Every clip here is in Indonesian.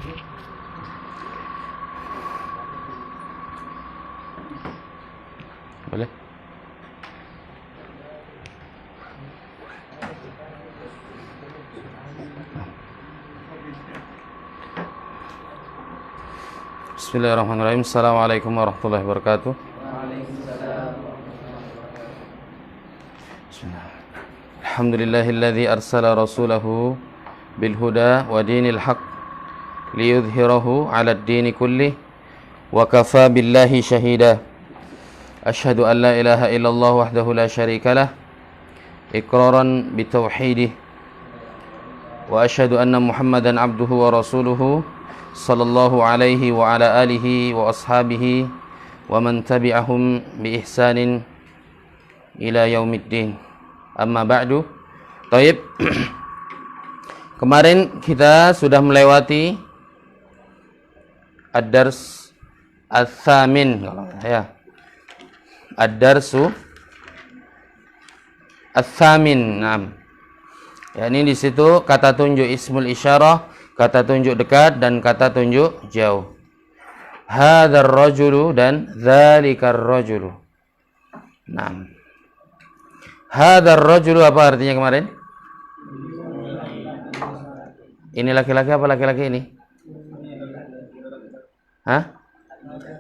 Boleh? Bismillahirrahmanirrahim. Assalamualaikum warahmatullahi wabarakatuh. Alhamdulillahilladzi arsala rasulahu bil huda wa dinil haqq liyudhhirahu 'alad dini kullih wa kafaa billahi shahida. Asyhadu an la ilaha illallah wahdahu la syarikalah iqraran bitauhidih wa asyhadu anna Muhammadan abduhu wa rasuluhu sallallahu alaihi wa ala alihi wa ashabihi wa man tabi'ahum bi ihsanin ila yaumiddin. Amma ba'du. Taib. Kemarin kita sudah melewati ad-dars ats-tsamin, ya. Ad-darsu ats-tsamin. Naam. Ya, ini di situ kata tunjuk ismul isyarah, kata tunjuk dekat dan kata tunjuk jauh. Hadzal rajulu dan dzalikar rajulu. Naam. Hadzal rajulu apa artinya kemarin? Ini laki-laki apa laki-laki ini? Hah?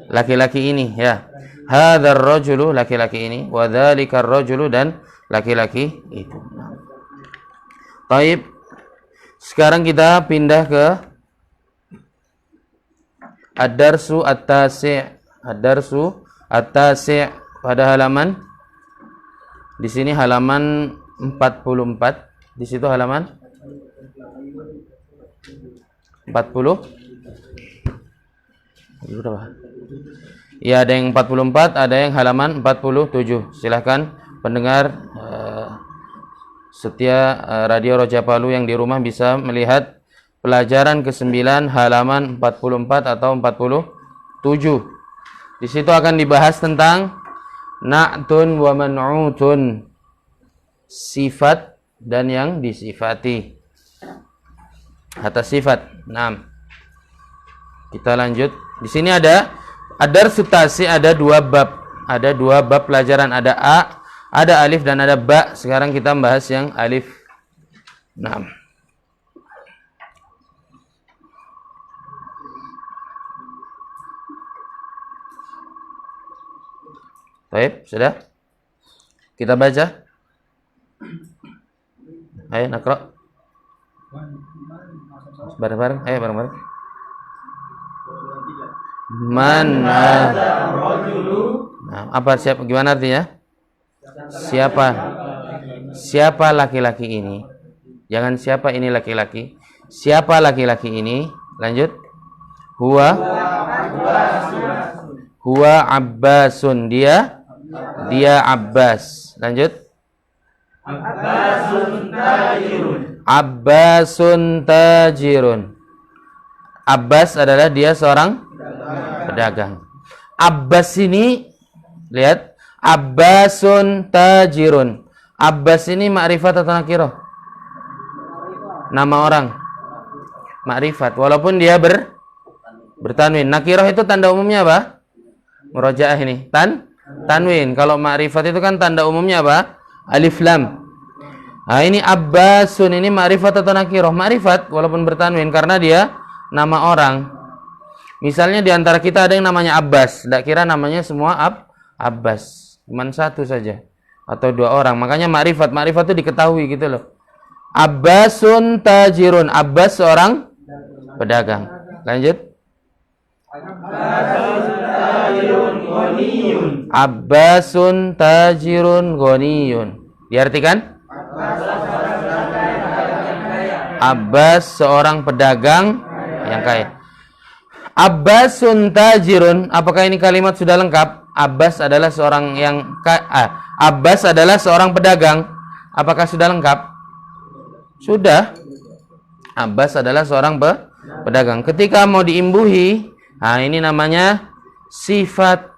Laki-laki ini, ya. Hadzal rajulu laki-laki ini, wa dzalikar rajulu dan laki-laki itu. Baik. Sekarang kita pindah ke ad-darsu at-tasi'. Ad-darsu at-tasi' pada halaman di sini halaman 44, di situ halaman 40. Berapa? Ya, ada yang 44, ada yang halaman 47. Silahkan pendengar setia Radio Roja Palu yang di rumah bisa melihat pelajaran ke-9 halaman 44 atau 47. Di situ akan dibahas tentang na'tun wa man'utun, sifat dan yang disifati. Atas sifat. Naam. Kita lanjut. Di sini ada ad-darsu tasi, ada dua bab. Ada dua bab pelajaran, ada A, ada alif dan ada ba. Sekarang kita membahas yang alif. Naam. Baik, sudah? Kita baca. Ayo nakra. Bareng-bareng, ayo bareng-bareng. Man hadzal rajulu. Nah, apa siapa gimana artinya? Siapa? Siapa laki-laki ini? Jangan siapa ini laki-laki. Siapa laki-laki ini? Lanjut. Huwa Abbasun. Dia Abbas. Lanjut. Abbasun tajirun. Abbas adalah dia seorang pedagang. Abbas ini, lihat, Abbasun tajirun. Abbas ini ma'rifat atau nakirah? Nama orang. Ma'rifat. Walaupun dia bertanwin. Nakirah itu tanda umumnya apa? Murojaah ini. Tanwin. Kalau ma'rifat itu kan tanda umumnya apa? Alif lam. Nah, ini Abbasun ini ma'rifat atau nakirah? Ma'rifat walaupun bertanwin karena dia nama orang. Misalnya di antara kita ada yang namanya Abbas, tidak kira namanya semua Abbas, cuma satu saja atau dua orang. Makanya ma'rifat itu diketahui gitu loh. Abbasun tajirun. Abbas seorang pedagang. Lanjut. Abbasun tajirun ghaniyun. Diartikan? Abbas seorang pedagang yang kaya. Abbasun tajirun. Apakah ini kalimat sudah lengkap? Abbas adalah seorang yang Abbas adalah seorang pedagang. Apakah sudah lengkap? Sudah. Abbas adalah seorang pedagang. Ketika mau diimbuhi, nah ini namanya sifat.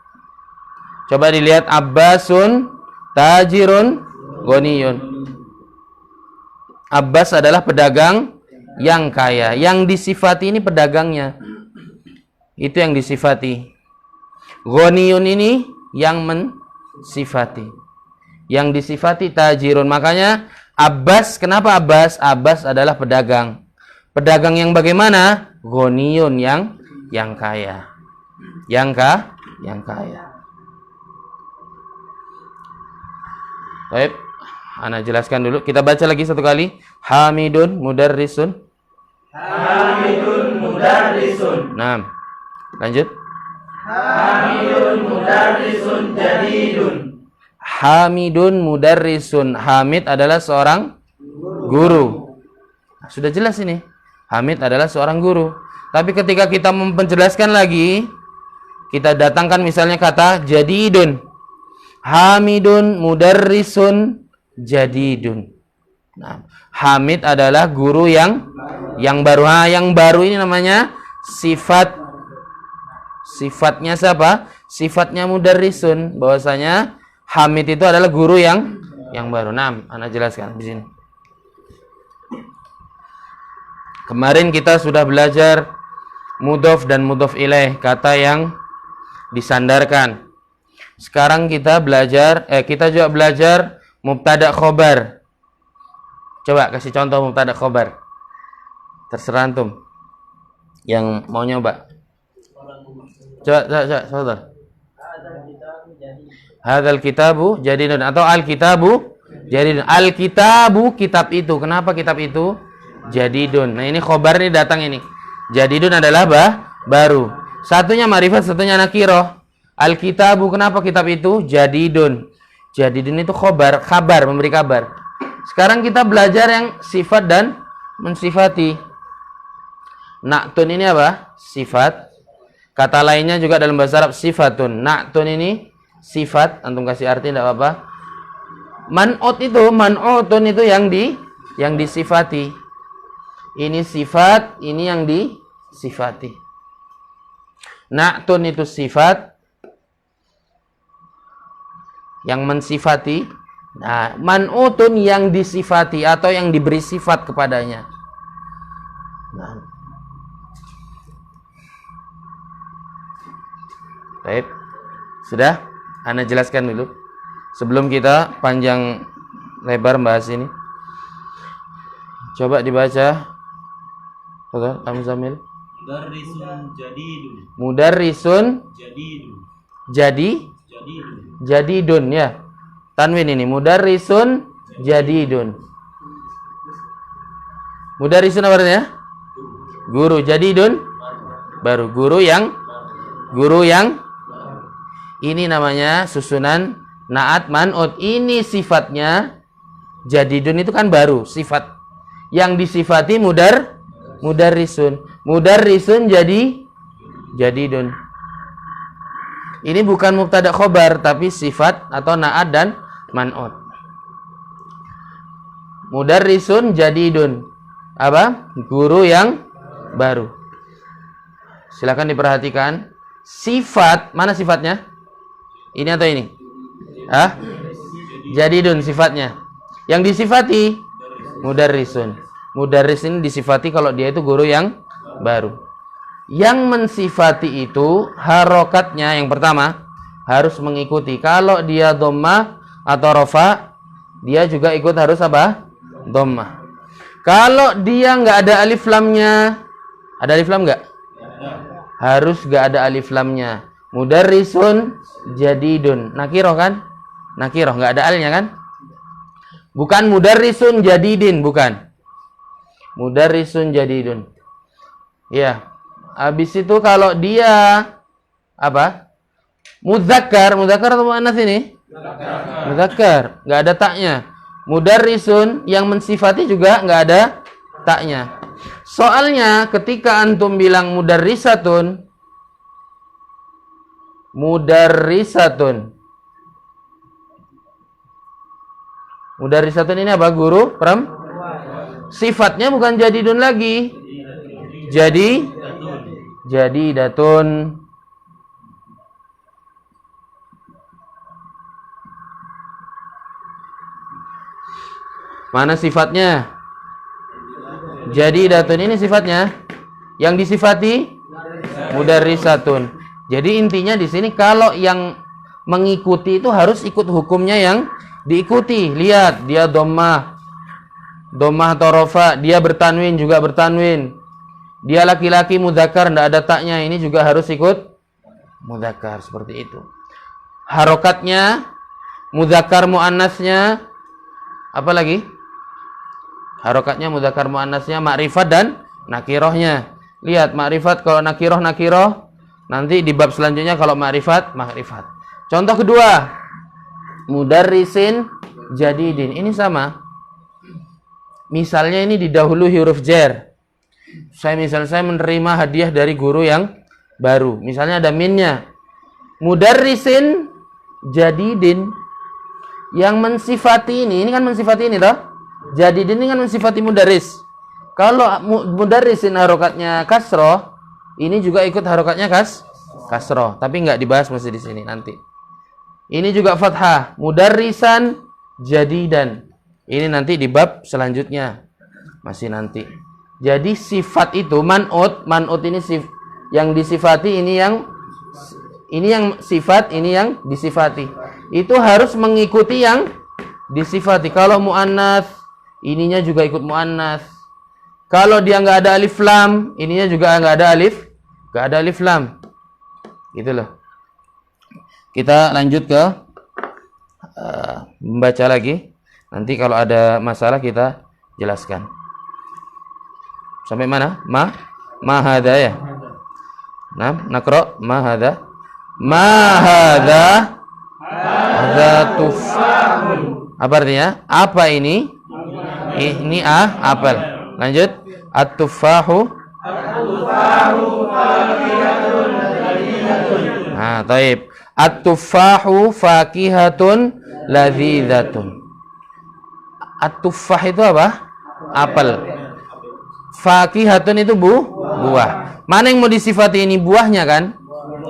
Coba dilihat, Abbasun tajirun ghaniyun. Abbas adalah pedagang yang kaya. Yang disifati ini pedagangnya. Itu yang disifati. Ghaniyun ini yang mensifati. Yang disifati tajirun. Makanya Abbas, kenapa Abbas? Abbas adalah pedagang. Pedagang yang bagaimana? Ghaniyun yang kaya. Yang kaya. Baik, ana jelaskan dulu. Kita baca lagi satu kali. Hamidun mudarrisun. Hamidun mudarrisun. Nah, lanjut. Hamidun mudarrisun jadidun. Hamidun mudarrisun. Hamid adalah seorang guru. Sudah jelas ini. Hamid adalah seorang guru. Tapi ketika kita menjelaskan lagi, kita datangkan misalnya kata jadidun. Hamidun mudarrisun jadidun. Nah, Hamid adalah guru yang baru. Yang baru ini namanya sifatnya siapa? Sifatnya mudarrisun. Bahwasanya Hamid itu adalah guru yang baru. Nah, ana jelaskan di sini. Kemarin kita sudah belajar mudhof dan mudhof ilaih, kata yang disandarkan. Sekarang kita juga belajar mubtada khobar. Coba kasih contoh mubtada khobar. Terserah antum yang mau nyoba. Coba. Hadzal kitabu jadidun atau al-kitabu jadidun. Al-kitabu kitab itu. Kenapa kitab itu? Jadidun. Nah, ini khobar ini datang ini. Jadidun adalah baru. Satunya ma'rifat, satunya nakirah. Al-kitabu, kenapa kitab itu? Jadidun. Jadidun itu kabar, memberi kabar. Sekarang kita belajar yang sifat dan mensifati. Na'tun ini apa? Sifat. Kata lainnya juga dalam bahasa Arab sifatun. Na'tun ini sifat, antum kasih arti tidak apa-apa. Man'utun itu yang disifati. Ini sifat, ini yang disifati. Na'tun itu sifat yang mensifati. Nah, man'utun yang disifati atau yang diberi sifat kepadanya. Nah. Baik. Sudah? Ana jelaskan dulu. Sebelum kita panjang lebar bahas ini. Coba dibaca. Betul, Amzamil. Mudarrisun jadidun. Mudarrisun Jadidun. jadidun ya. Tanwin ini mudarrisun jadidun. Mudarrisun apa artinya? Guru. Jadidun baru. Guru yang ini namanya susunan naat man'ut. Ini sifatnya. Jadidun itu kan baru, sifat. Yang disifati mudarrisun. Mudarrisun jadidun. Ini bukan mubtada khobar, tapi sifat atau naat dan man'ut. Mudarrisun jadidun. Apa? Guru yang baru. Silakan diperhatikan. Sifat, mana sifatnya? Ini atau ini? Jadidun sifatnya. Yang disifati mudarrisun. Mudarris ini disifati kalau dia itu guru yang baru. Yang mensifati itu harokatnya yang pertama harus mengikuti. Kalau dia dhammah atau rafa, dia juga ikut harus apa? Dhammah. Kalau dia nggak ada alif lamnya, ada alif lam nggak? Harus nggak ada alif lamnya. Mudarrisun jadidun. Nakiroh kan? Nakiroh nggak ada alnya kan? Bukan mudarrisun jadidin, bukan. Mudarrisun jadidun. Ya. Habis itu kalau dia apa? Mudzakkar atau muannats ini? Mudzakkar, enggak ada taknya. Mudarrisun yang mensifati juga enggak ada taknya. Soalnya ketika antum bilang mudarrisatun Mudarrisatun ini apa? Guru sifatnya bukan jadidun lagi. Jadidatun. Mana sifatnya? jadidatun. Ini sifatnya. Yang disifati mudarrisatun. Jadi intinya di sini kalau yang mengikuti itu harus ikut hukumnya yang diikuti. Lihat, dia dhammah atau rafa, dia bertanwin juga bertanwin. Dia laki-laki mudzakkar enggak ada taknya, ini juga harus ikut mudzakkar seperti itu. Harokatnya, mudzakkar muannasnya, apa lagi? Harokatnya mudzakkar muannasnya, makrifat dan nakirohnya. Lihat, makrifat kalau nakiroh, nanti di bab selanjutnya kalau makrifat. Contoh kedua, mudarrisin jadidin. Ini sama. Misalnya ini didahului huruf jar. Saya menerima hadiah dari guru yang baru. Misalnya ada minnya. Mudarrisin jadidin. Yang mensifati ini kan mensifati ini toh. Jadidin ini kan mensifati mudarris. Kalau mudarrisin harokatnya kasroh, ini juga ikut harokatnya kasroh, tapi nggak dibahas masih di sini nanti. Ini juga fathah, mudarrisan jadidan. Ini nanti di bab selanjutnya, masih nanti. Jadi sifat itu man'ut ini yang disifati, ini yang sifat, ini yang disifati. Itu harus mengikuti yang disifati. Kalau muannats, ininya juga ikut muannats. Kalau dia nggak ada alif lam, ininya juga nggak ada alif lam. Gitu loh. Kita lanjut ke membaca lagi. Nanti kalau ada masalah kita jelaskan. Sampai mana? Ma hadza ya. Nah, naqra ma hadza. Ma hadza tufahun. Apa artinya? Apa ini? Ini apel. Lanjut. At-tufahu fakihatun ladhidatun. Nah, taib. At-tufahu fakihatun ladhidatun. At-tufah itu apa? Apel. Fakihatun itu buah. Mana yang mau disifati ini? Buahnya kan?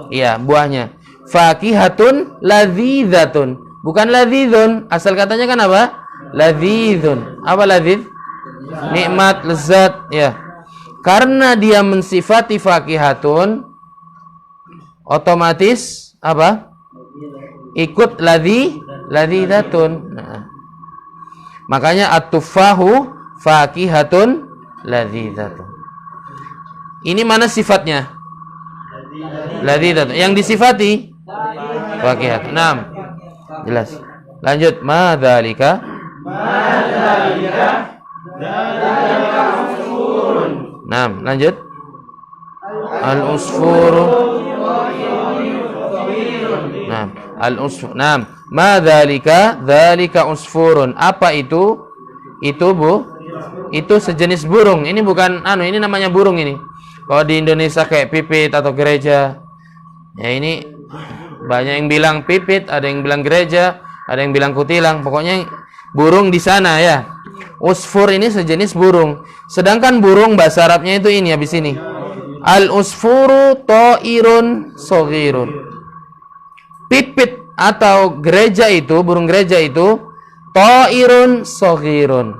Iya, buahnya. Fakihatun ladhidatun. Bukan ladhidun. Asal katanya kan apa? Ladhidun. Apa ladhid? Nikmat, lezat, ya. Karena dia mensifati fakihatun, otomatis apa? Ikut ladhidatun. Nah. Makanya at-tufahu fakihatun ladhidatun. Ini mana sifatnya? Ladhidatun. Yang disifati fakihatun. Nah, jelas. Lanjut. Ma dzalika? Nah, lanjut. Al-usfuru. Nah, al-usfur. Nah, ma dzalika? Dzalika usfurun. Apa itu? Itu itu sejenis burung. Ini bukan ini namanya burung ini. Kalau di Indonesia kayak pipit atau gereja. Ya ini banyak yang bilang pipit, ada yang bilang gereja, ada yang bilang kutilang. Pokoknya burung di sana ya. Usfur ini sejenis burung. Sedangkan burung bahasa Arabnya itu ini habis ini. Al-usfuru ta'irun shaghirun. Pipit atau gereja itu, burung gereja itu ta'irun shaghirun.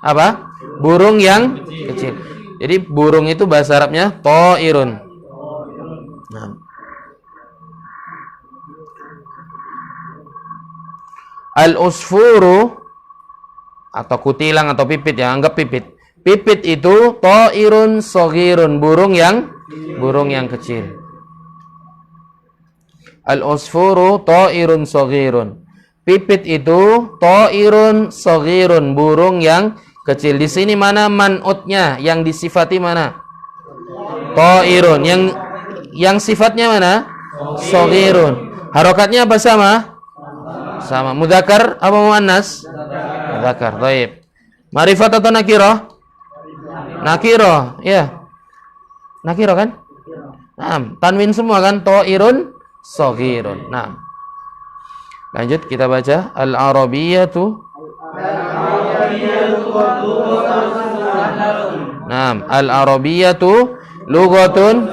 Apa? Burung yang kecil. Jadi burung itu bahasa Arabnya ta'irun. Nah. Al-usfuru atau kutilang atau pipit, ya anggap pipit. Pipit itu ta'irun shaghirun, burung yang kecil. Al-usfuru ta'irun shaghirun. Pipit itu ta'irun shaghirun, burung yang kecil. Di sini mana man'utnya? Yang disifati mana? Ta'irun. Yang sifatnya mana? Shaghirun. Harokatnya apa sama? Sama. Mudzakkar apa muannas? Mudzakkar. Baik. Ma'rifat atau nakirah? Nakirah, ya. Nakirah kan? Nah, tanwin semua kan? Ta'irun shaghirun. Nah. Lanjut kita baca al-arabiyyatu. Naam, al-arabiyyatu lughatun.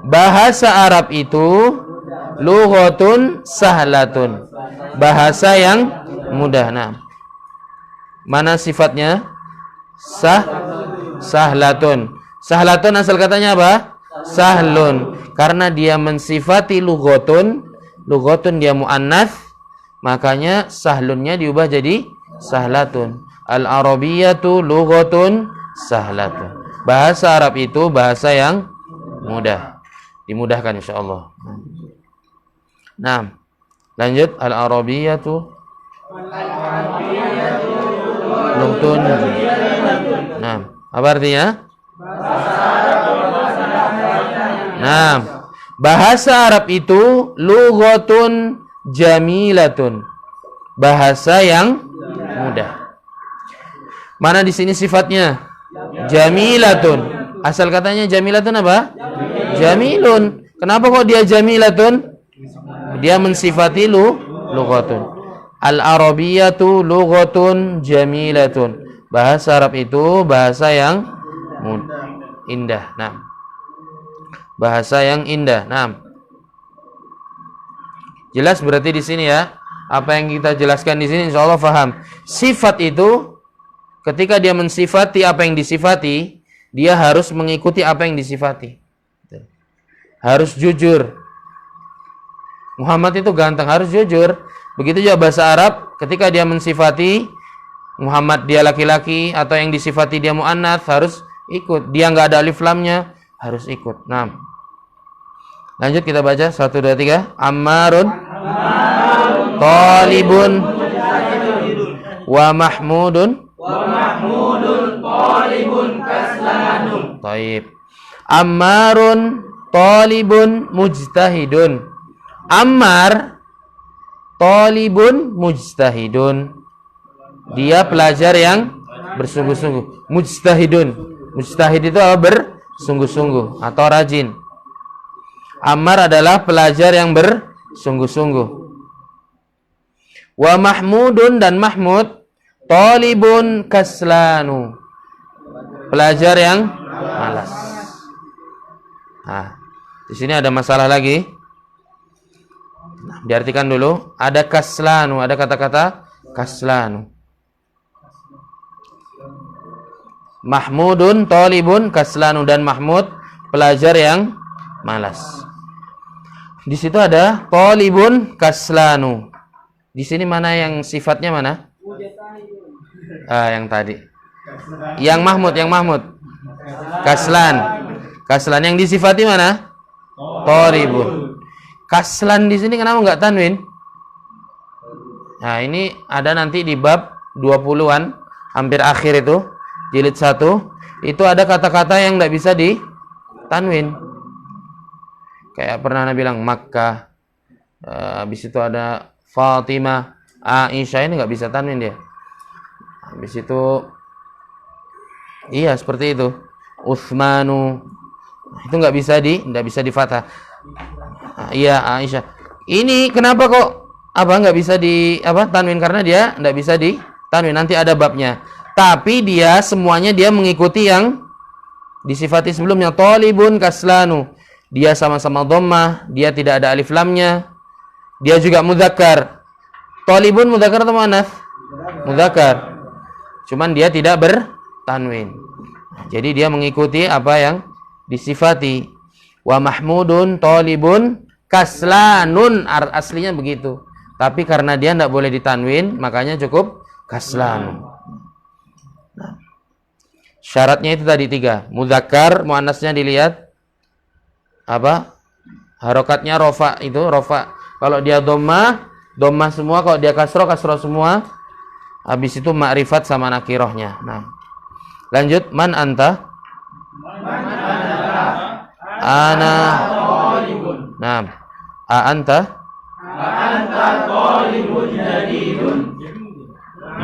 Bahasa Arab itu lughatun sahlatun. Bahasa yang mudah. Nah, mana sifatnya? Sahlatun. Sahlatun asal katanya apa? Sahlun. Karena dia mensifati lughatun, lughatun dia muannats, makanya sahlunnya diubah jadi sahlatun. Al-Arabiyyatu lughatun sahlatun. Bahasa Arab itu bahasa yang mudah. Dimudahkan insyaallah. Nah, lanjut Al-Arabiyyatu lughatun. Nah, apa artinya? Nah, bahasa Arab itu lughatun jamilatun. Bahasa yang mudah. Mana di sini sifatnya? Jamilatun. Asal katanya jamilatun apa? Jamilun. Kenapa kok dia jamilatun? Dia mensifati lughatun. Al-Arabiyyatu lughatun jamilatun. Bahasa Arab itu bahasa yang indah. Nah, bahasa yang indah. Nah, jelas berarti di sini ya. Apa yang kita jelaskan di sini insyaallah paham. Sifat itu ketika dia mensifati apa yang disifati, dia harus mengikuti apa yang disifati. Harus jujur. Muhammad itu ganteng, harus jujur. Begitu juga bahasa Arab, ketika dia mensifati Muhammad dia laki-laki atau yang disifati dia muannats, harus ikut. Dia nggak ada alif lamnya, harus ikut. Nah, lanjut kita baca 1, 2, 3. Ammarun talibun wa mahmudun talibun kaslanun. Taib. Ammarun talibun mujtahidun. Ammar talibun mujtahidun. Dia pelajar yang bersungguh-sungguh. Mujtahidun. Mujtahid itu apa? Bersungguh-sungguh atau rajin. Ammar adalah pelajar yang bersungguh-sungguh. Wa Mahmudun dan Mahmud talibun kaslanu. Pelajar yang malas. Nah, di sini ada masalah lagi. Nah, diartikan dulu. Ada kaslanu, ada kata-kata kaslanu. Mahmudun talibun kaslanu, dan Mahmud pelajar yang malas. Di situ ada talibun kaslanu. Di sini mana yang sifatnya mana? Yang tadi. Yang Mahmud. Kaslan. Kaslan yang disifati mana? Talibun. Kaslan di sini kenapa enggak tanwin? Nah, ini ada nanti di bab 20-an, hampir akhir itu, jilid 1, itu ada kata-kata yang enggak bisa ditanwin. Kayak pernah Nabi bilang Makkah, habis itu ada Fatimah, Aisyah, ini enggak bisa tanwin dia. Habis itu iya seperti itu. Utsmanu, itu enggak bisa di fathah. Iya, Aisyah. Ini kenapa kok enggak bisa tanwin, karena dia enggak bisa ditanwin. Nanti ada babnya. Tapi dia semuanya dia mengikuti yang disifati sebelumnya. Talibun kaslanu. Dia sama-sama dhammah, dia tidak ada alif lamnya. Dia juga mudzakkar. Talibun mudzakkar atau muannats? Mudzakkar. Cuman dia tidak bertanwin. Jadi dia mengikuti apa yang disifati. Wa Mahmudun talibun kaslanun, aslinya begitu. Tapi karena dia tidak boleh ditanwin, makanya cukup kaslanun. Nah, syaratnya itu tadi 3. Mudzakkar, muannasnya dilihat apa? Harokatnya rofa itu rofa. Kalau dia dhammah, dhammah semua. Kalau dia kasroh, kasroh semua. Habis itu ma'rifat sama nakirohnya. Nah, lanjut. Man anta? Ana. Nah, anta? Anta talibun jadidun.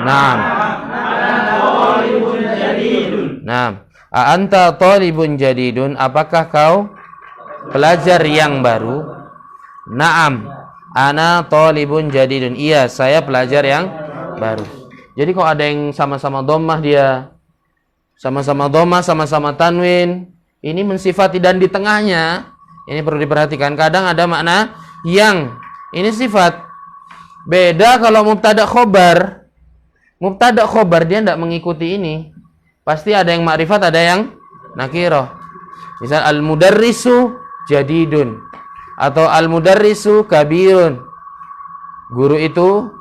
Naam. Talibun jadidun. Naam. Anta talibun jadidun. Apakah kau pelajar yang baru? Naam. Ana talibun jadidun. Iya, saya pelajar yang baru. Jadi kok ada yang sama-sama dhammah dia, sama-sama dhammah, sama-sama tanwin, ini mensifati, dan di tengahnya ini perlu diperhatikan. Kadang ada makna yang ini sifat. Beda kalau mubtada khobar. Mubtada khobar dia tidak mengikuti ini. pasti ada yang ma'rifat, ada yang nakirah. Misal al-mudarrisu jadidun atau al-mudarrisu kabirun. Guru itu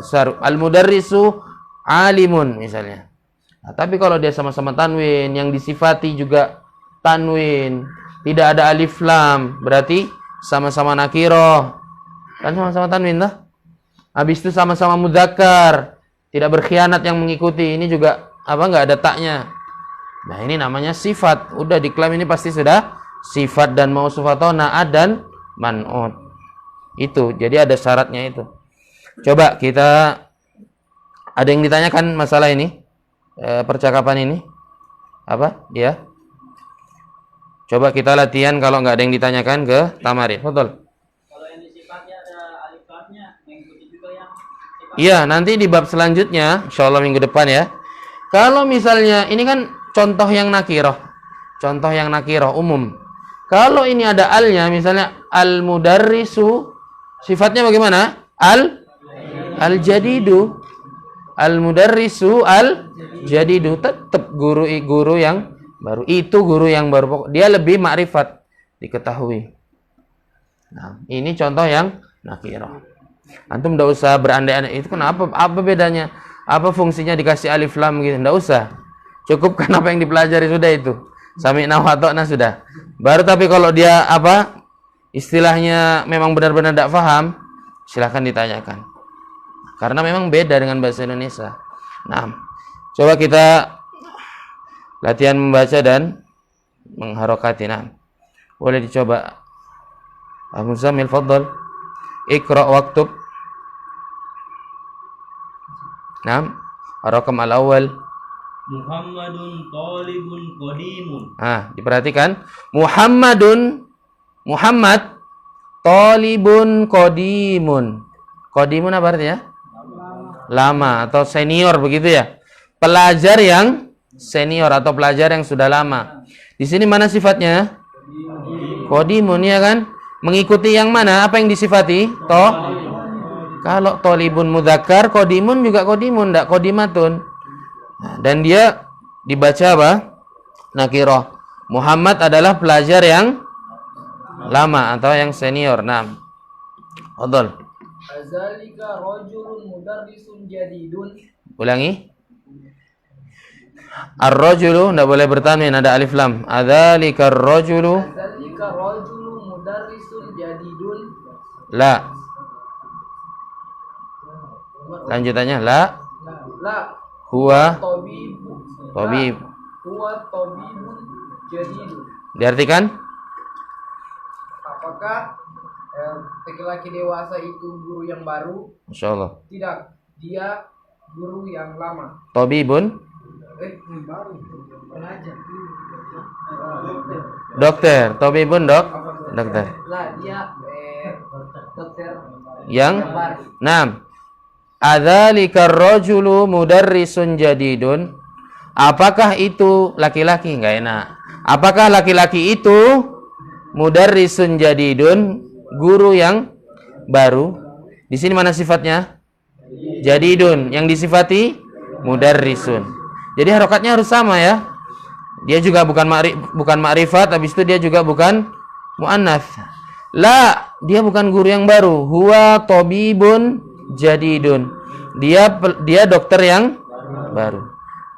besar. Al-mudarrisu alimun misalnya. Nah, tapi kalau dia sama-sama tanwin, yang disifati juga tanwin, tidak ada alif lam, berarti sama-sama nakirah. Kan sama-sama tanwin lah. Habis itu sama-sama mudzakkar, tidak berkhianat yang mengikuti. Ini juga enggak ada taknya. Nah, ini namanya sifat. Udah diklaim ini pasti sudah sifat dan mausufatoh na'at dan man'ut. Itu. Jadi ada syaratnya itu. Coba kita, ada yang ditanyakan masalah ini? Percakapan ini? Apa? Ya. Coba kita latihan kalau nggak ada yang ditanyakan ke Tamarin. Betul. Kalau yang sifatnya ada alif lamnya, mengikuti juga yang sifat. Iya, nanti di bab selanjutnya, insyaallah minggu depan ya. Kalau misalnya ini kan contoh yang nakirah. Contoh yang nakirah umum. Kalau ini ada alnya, misalnya al-mudarrisu, sifatnya bagaimana? Al-jadidu. Al-mudarrisu al-jadidu, tetap guru yang baru. Itu guru yang baru. Dia lebih makrifat, diketahui. Nah, ini contoh yang nakirah. Antum enggak usah berandai-andai itu kenapa? Apa bedanya? Apa fungsinya dikasih alif lam gitu? Enggak usah. Cukup kan apa yang dipelajari sudah itu. Sami'na wa ata'na sudah. Baru tapi kalau dia istilahnya memang benar-benar tidak paham, silahkan ditanyakan. Karena memang beda dengan bahasa Indonesia. Nah, coba kita latihan membaca dan mengharokati. Nah, boleh dicoba. Al-Muzammil, fadhal. Iqra waktub. Nah, ar-raqam al-awwal. Muhammadun talibun qadimun. Diperhatikan. Muhammad talibun qadimun. Qadimun apa artinya? Lama atau senior begitu ya. Pelajar yang senior atau pelajar yang sudah lama. Di sini mana sifatnya? Qadimun ya kan? Mengikuti yang mana? Apa yang disifati? Kalau talibun mudzakkar, qadimun juga qadimun, enggak qadimatun. Dan dia dibaca apa? Nakirah. Muhammad adalah pelajar yang lama atau yang senior. Nah, fadhal. Azalika rajulun mudarrisun jadidun. Ulangi. Ar-rajulu enggak boleh bertanwin, ada alif lam. Adzalika ar-rajulu. Azalika rajulun mudarrisun jadidun. La. Lanjutannya la. La. Huwa tabib. Huwa tabibun jadidun. Diartikan? Apakah laki-laki dewasa itu guru yang baru? Insyaallah. Tidak, dia guru yang lama. Tabibun? Baru. Pelajar. Dokter. Tabibun dokter. Lah, dia dokter Yang baru. 6. Adzalika ar-rajulu mudarrisun jadidun. Apakah itu laki-laki? Enggak enak. Apakah laki-laki itu mudarrisun jadidun, guru yang baru? Di sini mana sifatnya? Jadidun. Yang disifati mudarrisun. Jadi harokatnya harus sama ya. Dia juga bukan ma'rifat, habis itu dia juga bukan muannats. La, dia bukan guru yang baru. Huwa tabibun jadidun. Dia dokter yang baru.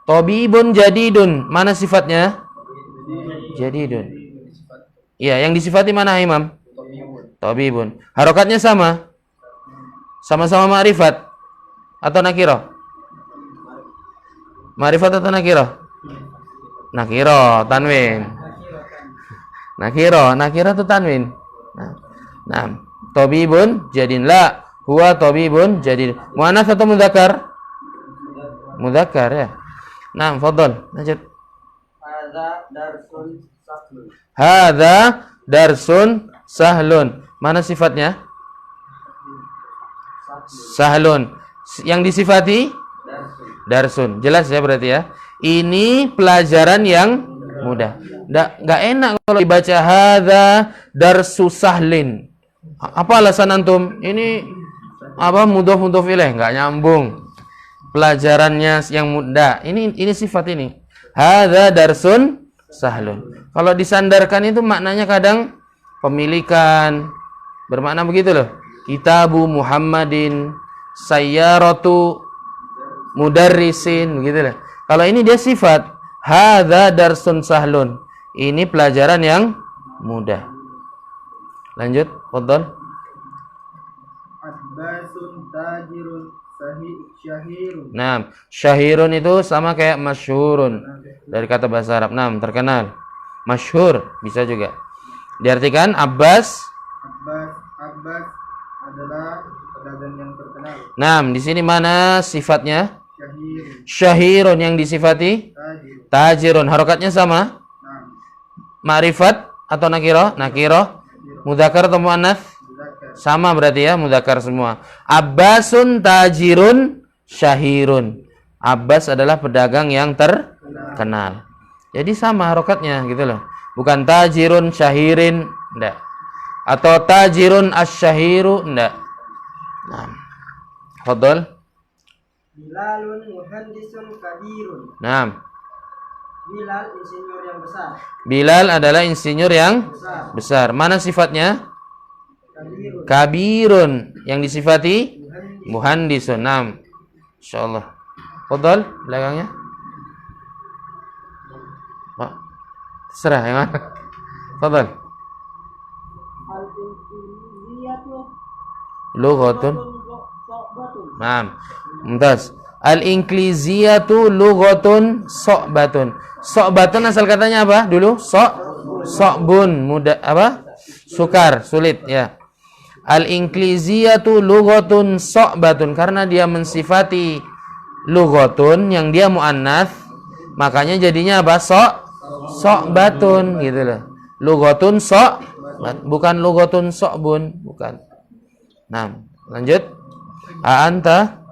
Tabibun jadidun. Mana sifatnya? Jadidun. Iya, yang disifati mana Imam? Tabibun. Harokatnya sama? Sama-sama ma'rifat atau nakirah? Ma'rifat atau nakirah? Nakirah, tanwin. Nakirah atau tanwin? Nah, tabibun jadin. La, huwa tabibun jadid. Muannats atau mudzakkar? Mudzakkar ya. Nah, fadhal. Lanjut. Hadza darsun sahlun. Mana sifatnya? Sahlun. Yang disifati? Darsun. Jelas ya berarti ya. Ini pelajaran yang mudah. Enggak enak kalau dibaca hadza darsu sahlin. Apa alasan antum? Ini mudhof ilaih, enggak nyambung. Pelajarannya yang mudah. Ini sifat ini. Hadza darsun sahlun. Kalau disandarkan itu maknanya kadang pemilikan, bermakna begitu loh. Kitabu Muhammadin, sayyaratu mudarrisin, begitu loh. Kalau ini dia sifat, hadza darsun sahlun. Ini pelajaran yang mudah. Lanjut, fadhal. Abbasun tajirun syahirun. Nah, syahirun itu sama kayak masyhurun dari kata bahasa Arab. Nah, terkenal. Masyhur bisa juga. Diartikan Abbas adalah pedagang yang terkenal. Nah, di sini mana sifatnya? Syahirun. Syahirun yang disifati tajirun. Harokatnya sama? Ma'rifat atau nakiro? Nakiro. Mudzakkar atau muannats? Sama berarti ya, mudzakkar semua. Abbasun tajirun syahirun. Abbas adalah pedagang yang terkenal. Jadi sama harokatnya gitu loh. Bukan tajirun syahirin, enggak. Atau tajirun asy-syahiru, enggak. Nah. Fadhal. Bilalun muhandisun kabirun. Nah. Bilal insinyur yang besar. Bilal adalah insinyur yang besar. Mana sifatnya? Kabirun. Yang disifati muhandisun. Naam. Insyaallah. Fadhal belakangnya. Pak. Serah yang mana? Fadhal. Lughatun. Naam. Mumtaz. Al-Inkliziyatu lughatun so'batun. So'batun asal katanya apa dulu? So'bun, mudah apa? Sukar, sulit ya. Al-Inkliziyatu lughatun so'batun, karena dia mensifati lughatun yang dia muannats, makanya jadinya apa? So'batun gitu loh. Lughatun bukan lughatun so'bun, bukan. Nah, lanjut. Anta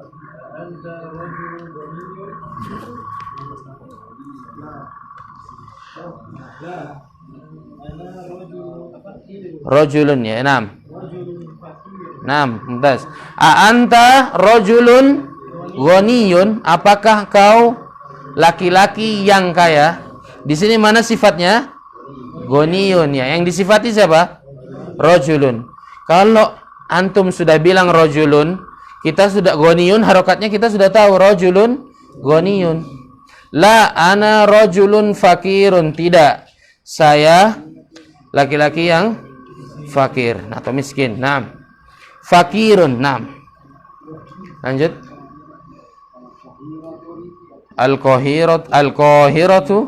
rajulun ya, enam. Mumtaz. Anta rajulun ghaniyun, apakah kau laki-laki yang kaya? Di sini mana sifatnya? Ghaniyun ya. Yang disifati siapa? Rajulun. Kalau antum sudah bilang rajulun, kita sudah ghaniyun, harokatnya kita sudah tahu rajulun ghaniyun. La ana rajulun fakirun, tidak. Saya laki-laki yang fakir atau miskin. Naam. Fakirun. Naam. Lanjut. Al-qahiratu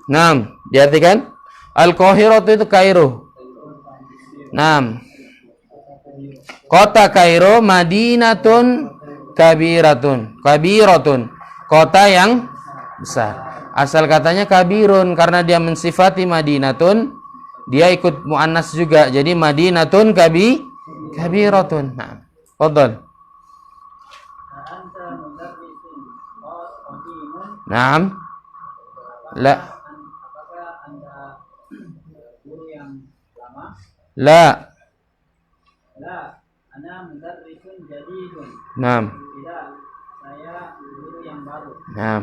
Naam, diartikan Al-Qahiratu itu Kairo. Naam. Kota Kairo Madinatun kabiratun. Kota yang besar. Asal katanya kabirun karena dia mensifati Madinatun, dia ikut muannas juga. Jadi Madinatun kabiratun. Nah, fadhal. Naam. La. La. Ana mudarrisun jadidun. Naam. Tidak, saya guru yang baru. Naam.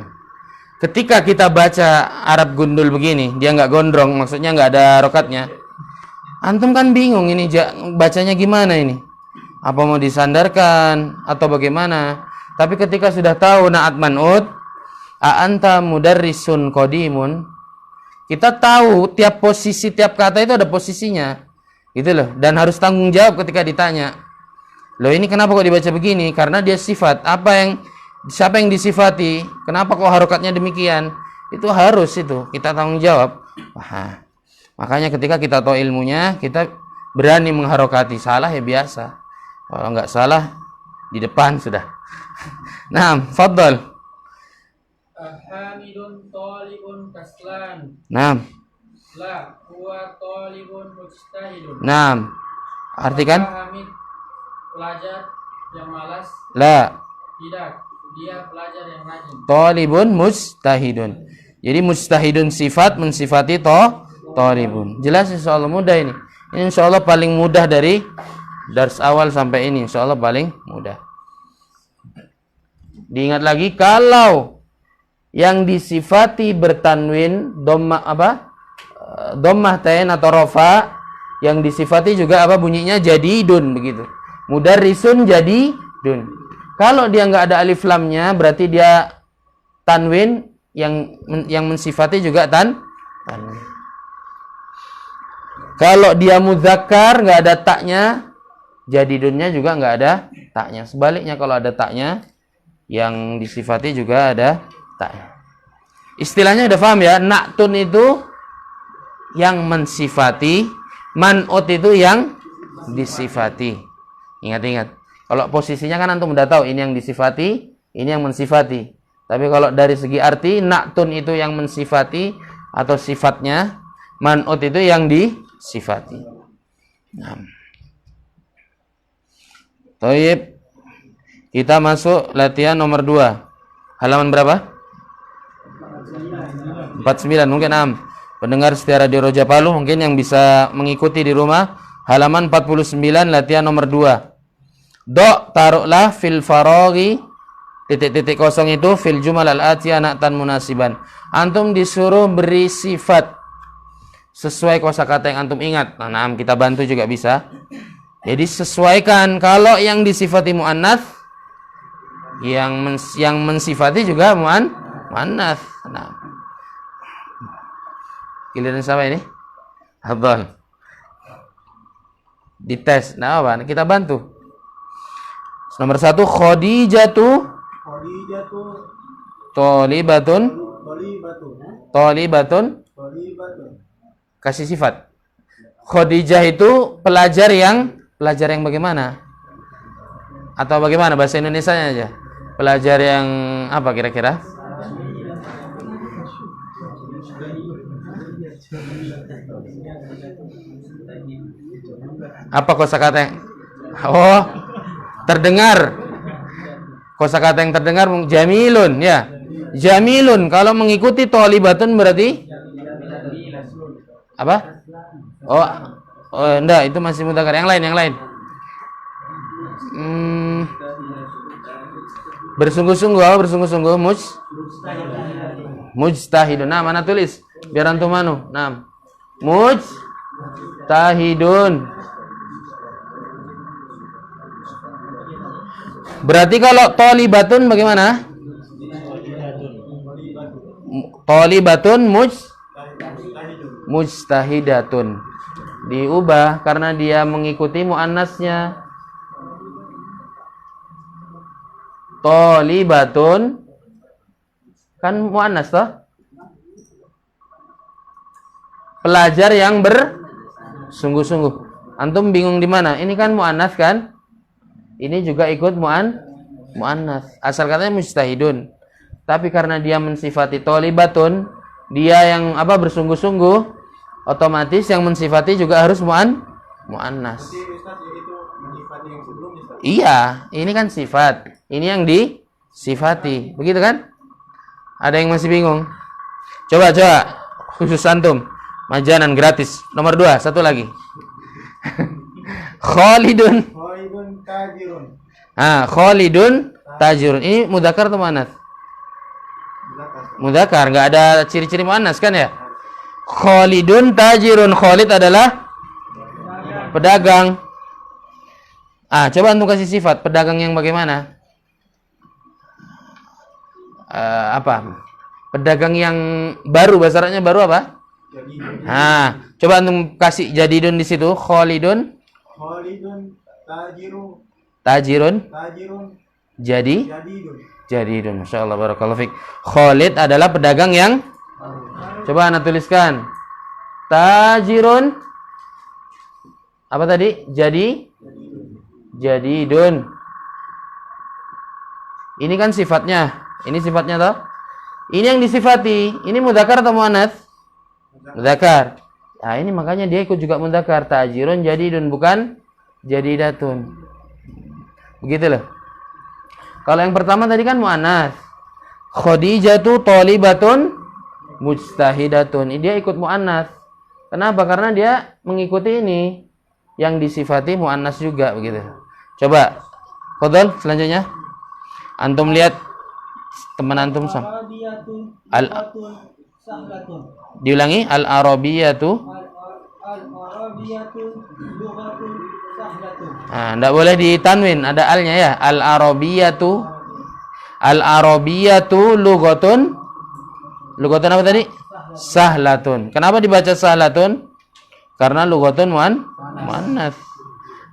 Ketika kita baca Arab gundul begini, dia nggak gondrong, maksudnya nggak ada rokatnya. Antum kan bingung ini bacanya gimana ini? Apa mau disandarkan atau bagaimana? Tapi ketika sudah tahu naat man'ud, anta mudarrisun qadimun, kita tahu tiap posisi, tiap kata itu ada posisinya. Gitu loh, dan harus tanggung jawab ketika ditanya. Loh ini kenapa kok dibaca begini? Karena dia sifat. Siapa yang disifati? Kenapa kok harokatnya demikian? Itu harus itu kita tanggung jawab. Wah, makanya ketika kita tahu ilmunya, kita berani mengharokati. Salah ya biasa. Kalau nggak salah di depan sudah. Nah, fadhal. Hamidun talibun kaslan. Nah. La huwa talibun mujtahidun. Nah. Artikan? Hamid pelajar yang malas. La. Tidak, dia pelajar yang rajin. Talibun mujtahidun. Jadi mujtahidun sifat mensifati talibun. Jelas insyaallah mudah ini. Ini insyaallah paling mudah dari Dars awal sampai ini insyaallah paling mudah. Diingat lagi kalau yang disifati bertanwin dhammah dhammah tain atau rafa, yang disifati juga bunyinya jadidun begitu. Mudarrisun jadidun. Kalau dia nggak ada alif lamnya berarti dia tanwin, yang mensifati juga tanwin. Kalau dia mudzakkar nggak ada taknya, jadidunnya juga nggak ada taknya. Sebaliknya kalau ada taknya, yang disifati juga ada taknya. Istilahnya udah paham ya? Na'tun itu yang mensifati, man'ut itu yang disifati. Ingat-ingat. Kalau posisinya kan antum udah tahu, ini yang disifati, ini yang mensifati. Tapi kalau dari segi arti, na'tun itu yang mensifati atau sifatnya, man'ut itu yang disifati. Nah. Toib. Kita masuk latihan nomor 2. Halaman berapa? 49, mungkin 6. Pendengar setia Radio Roja Palu mungkin yang bisa mengikuti di rumah, halaman 49 latihan nomor 2. Taruhlah fil faraghi titik-titik kosong itu fil jumal al-atiyah na'tan munasiban. Antum disuruh beri sifat sesuai kosakata yang antum ingat. Nah, kita bantu juga bisa. Jadi sesuaikan, kalau yang disifati muannats, yang mensifati juga muannats. Nah. Giliran siapa ini? Afdal. Dites. Nah, apa? Kita bantu. Nomor 1, Khadijatu Tholibatun. Kasih sifat. Khadijah itu pelajar yang bagaimana? Atau bagaimana bahasa Indonesianya aja? Pelajar yang apa kira-kira? Apa kosakata? Oh, terdengar. Kosakata yang terdengar jamilun ya. Jamilun kalau mengikuti tholibatun berarti apa? Oh, enggak, itu masih mudzakkar. Yang lain. Bersungguh-sungguh mujtahidun. Nah, mana tulis? Biar antum manu. Nah. Mujtahidun. Berarti kalau tholibatun bagaimana? Tholibatun mujtahidatun. Diubah karena dia mengikuti muannasnya. Tholibatun kan muannas toh? Pelajar yang bersungguh-sungguh. Antum bingung di mana? Ini kan muannas kan? Ini juga ikut muannas. Asal katanya mujtahidun. Tapi karena dia mensifati tholibatun, dia yang bersungguh-sungguh, otomatis yang mensifati juga harus muannas. Iya, ini kan sifat. Ini yang disifati. Begitu kan? Ada yang masih bingung? Coba khusus antum. Majanan gratis. Nomor 2, satu lagi. Khalidun tajirun. Khalidun tajirun. Ini mudzakkar atau muannats? Mudzakkar, enggak ada ciri-ciri muannats kan ya? Khalidun tajirun. Khalid adalah pedagang. Coba antum kasih sifat pedagang yang bagaimana? Pedagang yang baru, bahasa Arabnya baru apa? Coba antum kasih jadidun di situ. Khalidun tajirun. Jadidun. Masyaallah, barakallahu fik. Khalid adalah pedagang yang coba anda tuliskan. Tajirun apa tadi? Jadidun. Ini kan sifatnya. Ini sifatnya toh? Ini yang disifati. Ini mudzakkar atau muannats? Mudzakkar. Nah, ini makanya dia ikut juga mudzakkar. Tajirun jadidun, bukan jadidatun. Begitu loh. Kalau yang pertama tadi kan muannats. Khadijatu tholibatun mujtahidatun. Ini dia ikut muannats. Kenapa? Karena dia mengikuti ini. yang disifati muannas juga begitu. Coba, fadhal selanjutnya. Antum lihat teman antum sama. Arabiyatu Al lughatun sahlatun. Diulangi, al-arabiyatu. Al-arabiyatu lughatun sahlatun. Nah, enggak boleh ditanwin, ada alnya ya. Al-arabiyatu. Al-arabiyatu lughatun. Lughatun apa tadi? Sahlatun. Kenapa dibaca sahlatun? Karena lughatun muannas.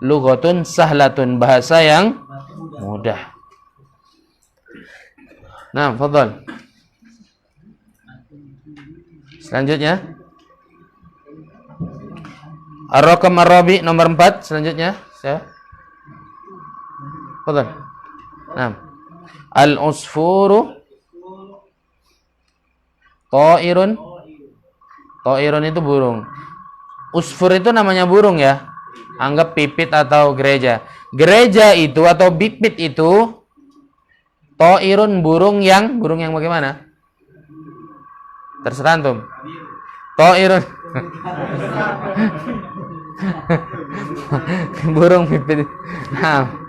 Lughatun sahlatun, bahasa yang mudah. Nah, fadhal. Selanjutnya. Ar-raqam ar-rabi nomor 4 selanjutnya. Saya. Fadhal. Nah. Al-usfuru ta'irun. Ta'irun itu burung. Usfur itu namanya burung ya. Anggap pipit atau gereja. Gereja itu atau pipit itu ta'irun burung yang bagaimana? Terserah antum. Ta'irun. Burung pipit. Nah.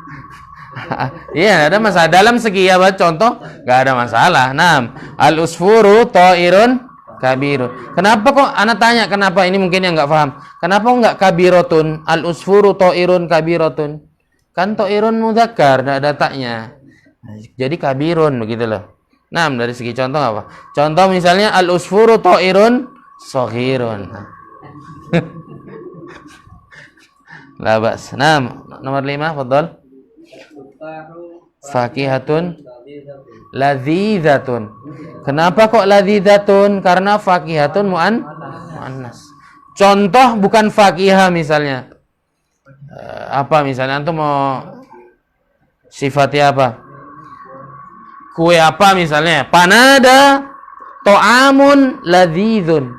Iya, ada masalah dalam segi apa contoh? Enggak ada masalah. Nah, al-usfuru ta'irun kabirun. Kenapa kok anak tanya kenapa ini mungkin yang enggak paham. Kenapa enggak kabirotun? Al-usfuru ta'irun kabirotun. Kan ta'irun mudzakkar, enggak ada taknya. Jadi kabirun begitu loh. Nah, dari segi contoh apa? Contoh misalnya al-usfuru ta'irun shaghirun. La bas. Nah, nomor 5, fadhal. Fakihatun ladzizatun. Kenapa kok ladzizatun? Karena fakihatun muannas. Contoh bukan fakihah misalnya. Apa misalnya antum mau sifatnya apa? Kue apa misalnya? Panada ta'amun ladzizun.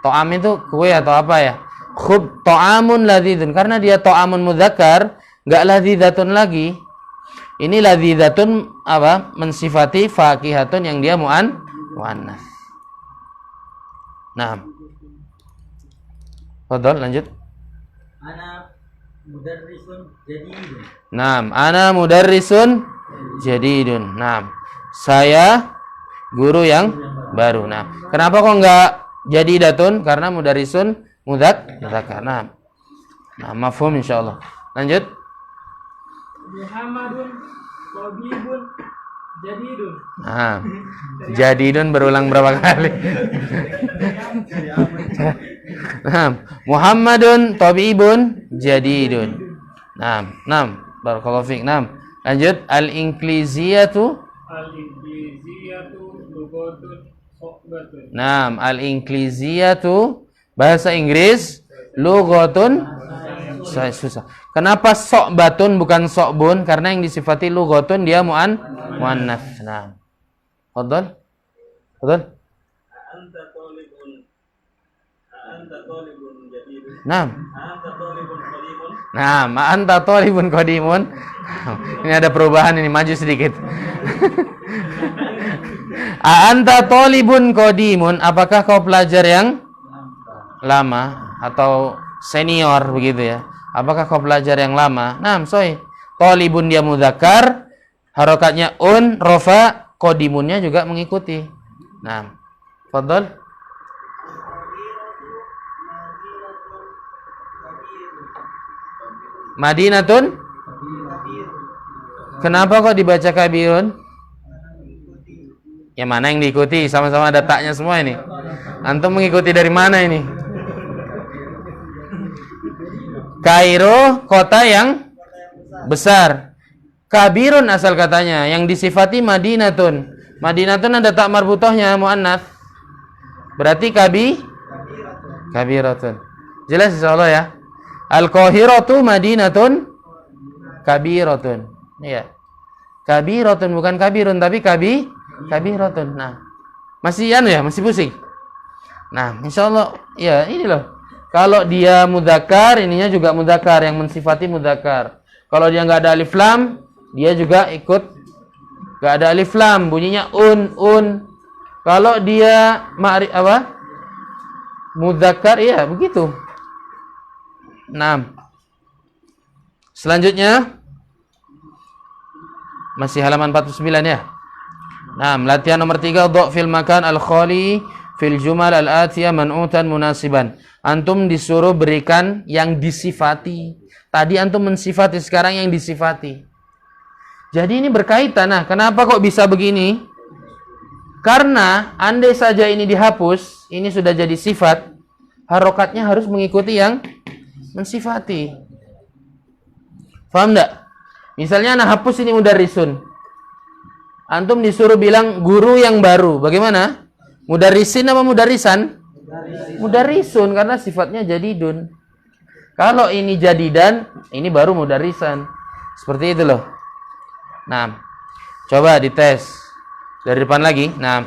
Ta'am itu kue atau apa ya? Khub ta'amun ladzizun. Karena dia ta'amun mudzakkar, enggak ladzizatun lagi. Ini ladzizatun apa? Mensifati fakihatun yang dia muannas. Nah. Fadhal lanjut. Ana mudarrisun jadidun. Naam, ana mudarrisun jadidun. Naam. Saya guru yang baru. Nah, kenapa kok enggak jadidatun? Karena mudarrisun mudzakkar. Nah, mafhum insyaallah. Lanjut. Muhammadun tabibun jadidun. Nah, jadidun berulang berapa kali? Nah, Muhammadun tabibun jadidun. Nah, barakallahu fiik. Nah, lanjut al-inkliziyatu. Al-inkliziyatu lughatun sohbatun. Nah, al-inkliziyatu bahasa Inggris lughatun susah. Kenapa sohbatun bukan sohbun? Karena yang disifati lughatun dia muannas. Nah. Fadhal. Anta talibun jadidun. Nah. Anta talibun qadimun. Nah, anta talibun qadimun. Ini ada perubahan ini, maju sedikit. Anta talibun qadimun, apakah kau pelajar yang lama atau senior begitu ya? Apakah kau pelajar yang lama? Nah, soi. Talibun dia mudzakkar, harokatnya rafa, qadimunnya juga mengikuti. Nah, fadhal. Madinatun. Kenapa kok dibaca kabirun? Yang mana yang diikuti? Sama-sama ada taknya semua ini. Antum mengikuti dari mana ini? Kairo, kota yang besar. Kabirun asal katanya, yang disifati Madinatun. Madinatun ada tak marbutohnya muannats. Berarti kabiratun. Jelas insyaallah ya. Al-Qahiratu Madinatun kabiratun. Iya. Kabiratun bukan kabirun tapi kabiratun. Nah, masih masih pusing. Nah, insyaallah ya ini loh. Kalau dia mudzakkar, ininya juga mudzakkar yang mensifati mudzakkar. Kalau dia enggak ada alif lam, dia juga ikut enggak ada alif lam, bunyinya un. Kalau dia mudzakkar ya begitu. Nah, Selanjutnya masih halaman 49 ya. Nah, latihan nomor 3, dha' fil makan al-khali fil jumal al-atiyah man'utan munasiban. Antum disuruh berikan yang disifati. Tadi antum mensifati, sekarang yang disifati. Jadi ini berkaitan. Nah, kenapa kok bisa begini? Karena andai saja ini dihapus, ini sudah jadi sifat, harokatnya harus mengikuti yang mensifati. Paham enggak? Misalnya anak hapus ini mudarrisun. Antum disuruh bilang guru yang baru. Bagaimana? Mudarrisin apa mudarrisan? Mudarrisun, karena sifatnya jadidun. Kalau ini jadidan, ini baru mudarrisan. Seperti itu loh. Nah, coba dites. Dari depan lagi. Nah,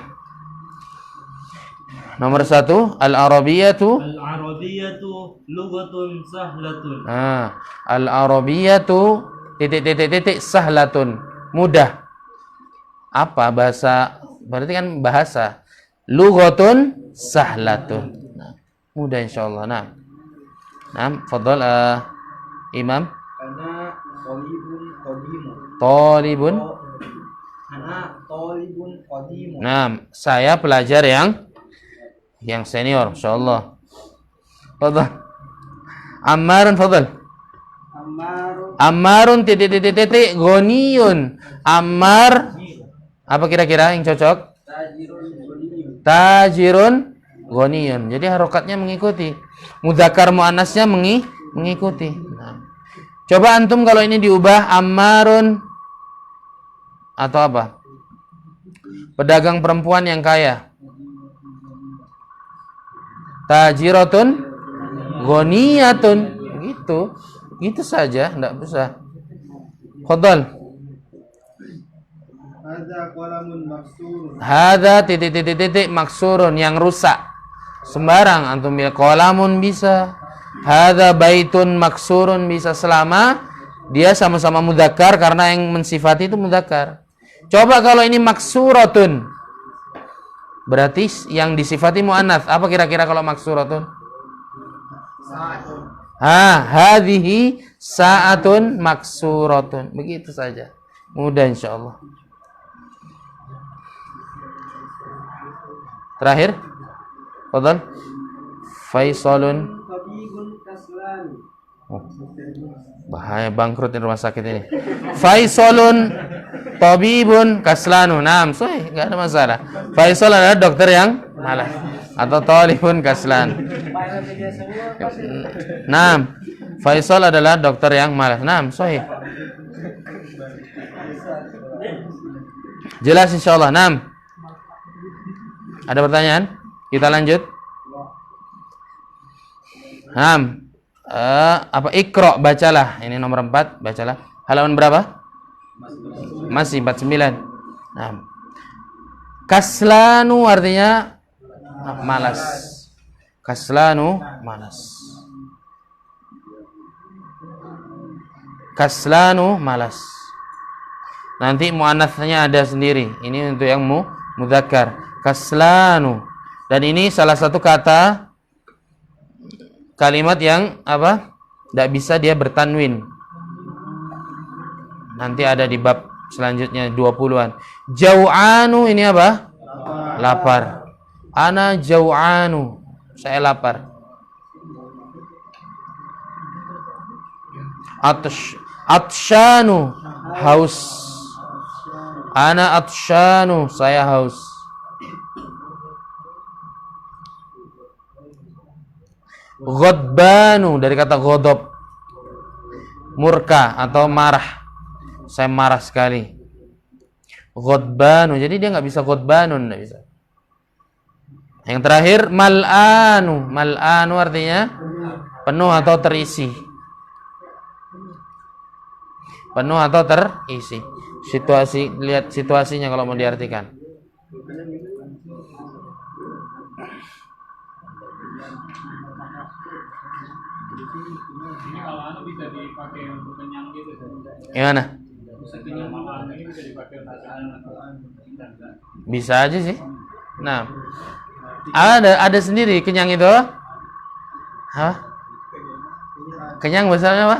nomor 1, al-arabiyatu. Al-arabiyatu lughatun sahlatun. Nah, al-arabiyatu sahlatun. Mudah. Apa bahasa? Berarti kan bahasa. Lughatun sahlatun. Nah, mudah insyaallah. Nah, fadhal Imam. Ana talibun qadimun. Talibun. Ana talibun qadimun. Nah, saya pelajar yang senior, insyaallah. Fadhal. Ammarun fadhal. Ammarun ghaniyun. Ammar apa kira-kira yang cocok? Tajirun ghaniyun. Jadi harokatnya mengikuti. Mudzakkar muannasnya mengikuti. Nah. Coba antum kalau ini diubah ammarun atau apa? Pedagang perempuan yang kaya. Tajiratun ghaniyatun. Gitu. Gitu saja, enggak bisa. Fadhal. Hadza maksurun yang rusak. Sembarang antum bilang qalamun bisa. Hadza baitun maksurun bisa, selama dia sama-sama mudzakkar, karena yang mensifati itu mudzakkar. Coba kalau ini maksuratun, berarti yang disifati muannats. Apa kira-kira kalau maksuratun? Hadhihi sa'atun maksuratun. Begitu saja. Mudah insyaallah. Terakhir, fadhal. Faisalun. Oh, bahaya bangkrut di rumah sakit ini. Faisalun tabibun kaslanu. Naam, sahih, enggak ada masalah. Faisal adalah dokter yang malas atau talibun kaslan. Naam. Faisal adalah dokter yang malas. Naam, sahih. Jelas insyaallah. Naam. Ada pertanyaan? Kita lanjut. Apa Iqra, bacalah. Ini nomor 4, bacalah. Halaman berapa? Masih 49. Nah. Kaslanu artinya malas. Kaslanu malas. Kaslanu malas. Nanti muannats-nya ada sendiri. Ini untuk yang mudzakkar. Kaslanu. Dan ini salah satu kata kalimat yang apa? Tidak bisa dia bertanwin. Nanti ada di bab selanjutnya 20-an. Jau'anu ini apa? Lapar. Ana jau'anu. Saya lapar. Atshanu, haus. Ana atshanu, saya haus. Ghadbanu dari kata ghadab, murka atau marah. Saya marah sekali. Ghadbanu, jadi dia nggak bisa ghadbanun, nggak bisa. Yang terakhir mal'anu. Mal'anu artinya penuh atau terisi. Penuh atau terisi. Situasi, lihat situasinya kalau mau diartikan. Ini kalau anu bisa dipakai untuk kenyang gitu. Gimana? Bisa kenyang malam ini bisa dipakai untuk kenyang. Bisa aja sih. Nah, ada sendiri kenyang itu. Hah? Kenyang bahasanya apa?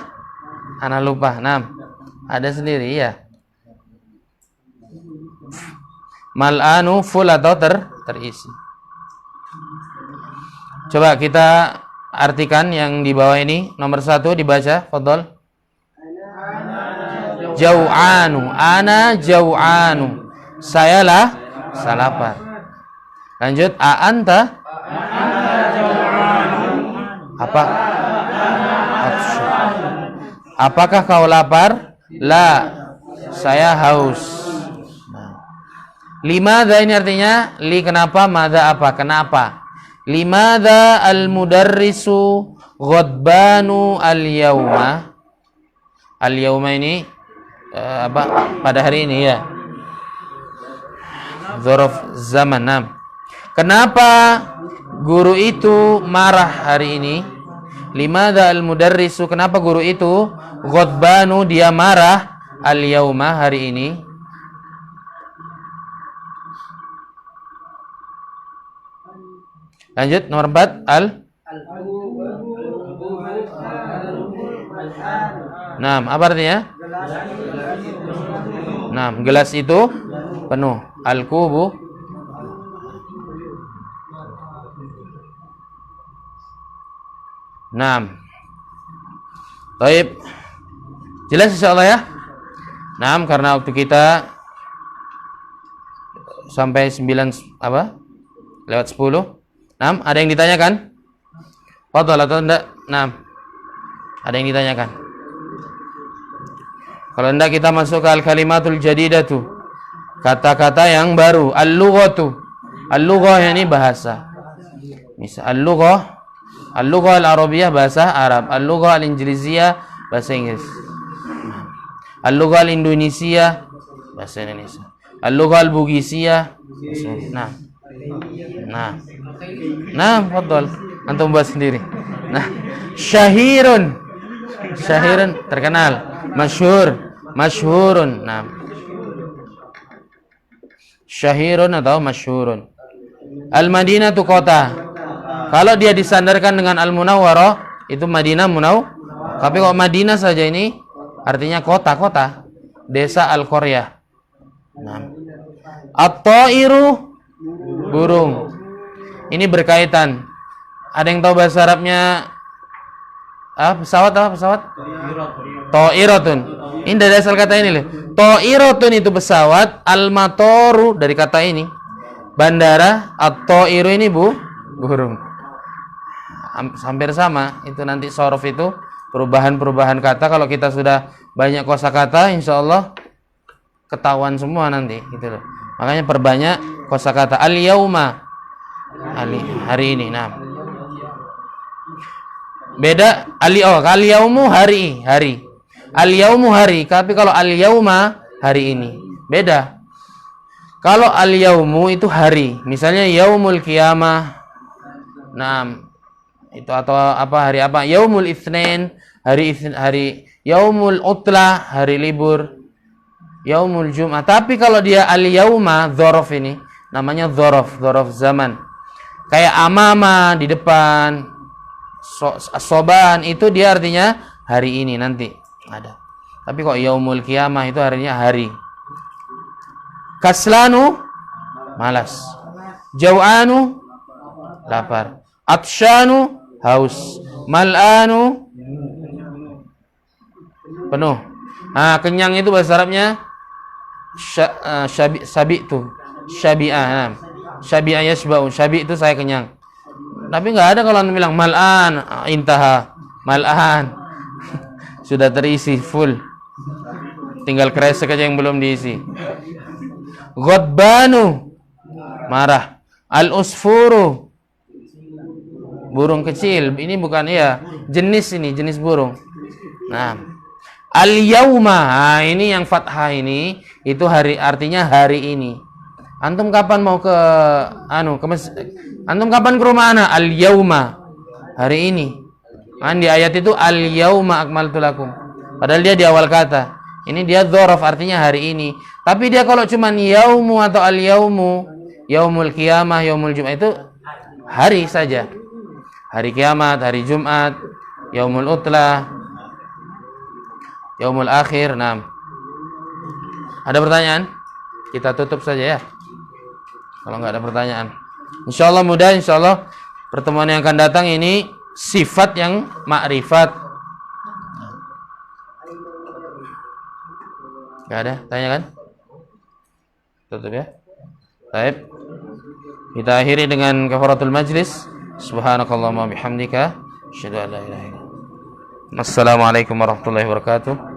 Ana lupa. Nah, ada sendiri ya. Mal'anu full atau terisi. Coba kita artikan yang di bawah ini. Nomor 1 dibaca, fadhol. Jau'anu, ana jau'anu. Sayalah lapar. Lanjut, anta. Apa? Apakah kau lapar? La, saya haus. Limadha ini artinya li kenapa, madha apa, kenapa. Limadha al-mudarrisu ghadbanu al-yawma. Al-yawma ini apa? Pada hari ini ya. Dzaraf zaman. Kenapa guru itu marah hari ini? Limadha al-mudarrisu, kenapa guru itu ghadbanu, dia marah al-yawma, hari ini? Lanjut, nomor 4, apa artinya? Gelas itu penuh. Al-kubu. Baik. Jelas insyaallah ya? Karena waktu kita sampai 9 apa? Lewat 10. Ada yang ditanyakan? Fadhal atau enggak? Ada yang ditanyakan? Kalau enggak kita masuk ke al-kalimatul jadidatu. Kata-kata yang baru. Al-lughatu. Al-lughah ini bahasa. Misal al-lughah al-arabiyah bahasa Arab. Al-lughah al-injiliziyah bahasa Inggris. Al-lughah al-indonesia bahasa Indonesia. Al-lughah al-bugisiyah. Fadhal. Antum buat sendiri. Syahirun terkenal. Masyhurun. Syahirun atau masyhurun. Al-Madinah itu kota. Kalau dia disandarkan dengan Al-Munawwarah, itu Madinah Munawwarah. Tapi kalau Madinah saja ini artinya kota-kota, desa Al-Qaryah. At-Tairu, burung. Ini berkaitan. Ada yang tahu bahasa Arabnya? Pesawat apa? Pesawat? Ta'iratun. Ini dari asal kata ini loh. Ta'iratun itu pesawat, al-matoru dari kata ini. Bandara, at-ta'iru ini burung. Hampir sama. Itu nanti sorof itu perubahan-perubahan kata. Kalau kita sudah banyak kosakata, insyaallah ketahuan semua nanti gitu loh. Makanya perbanyak kosakata. Al-yauma, hari ini. Beda al-yaumu hari. Al-yaumu hari, tapi kalau al-yauma hari ini. Beda. Kalau al-yaumu itu hari, misalnya yaumul qiyamah. Itu atau apa, hari apa? Yaumul itsnain, hari yaumul utlah, hari libur. Yaumul jum'ah. Tapi kalau dia al-yauma dzaraf ini, namanya dzaraf zaman. Kayak amama di depan, soban itu dia artinya hari ini nanti ada. Tapi kok yaumul qiyamah itu artinya hari. Kaslanu malas. Jau'anu lapar. Atsyanu haus. Mal'anu penuh. Kenyang itu bahasa Arabnya sabi'tu. Syabi'ah. Syabi'ah yasba'u. Syabi' itu saya kenyang. Tapi enggak ada kalau anda bilang mal'an, intaha. Mal'an. Sudah terisi full. Tinggal kresek aja yang belum diisi. Ghadbanu marah. Al-usfuru burung kecil. Ini bukan jenis burung. Al-yauma, ini yang fathah ini itu hari, artinya hari ini. Antum kapan mau ke antum kapan ke rumah ana? Al-yauma, hari ini. Di ayat itu al-yauma akmaltu lakum. Padahal dia di awal kata. Ini dia dzaraf, artinya hari ini. Tapi dia kalau cuman yaumu atau al-yaumu, yaumul qiyamah, yaumul jum'ah itu hari saja. Hari kiamat, hari Jumat, yaumul utlah. Yaumul akhir. Naam. Ada pertanyaan? Kita tutup saja ya. Kalau nggak ada pertanyaan. Insyaallah mudah, insyaallah pertemuan yang akan datang ini sifat yang ma'rifat. Nggak ada? Tanya kan? Tutup ya. Baik. Kita akhiri dengan kafaratul majlis. Subhanakallahumma bihamdika asyhadu an la ilaha illa anta. Assalamualaikum warahmatullahi wabarakatuh.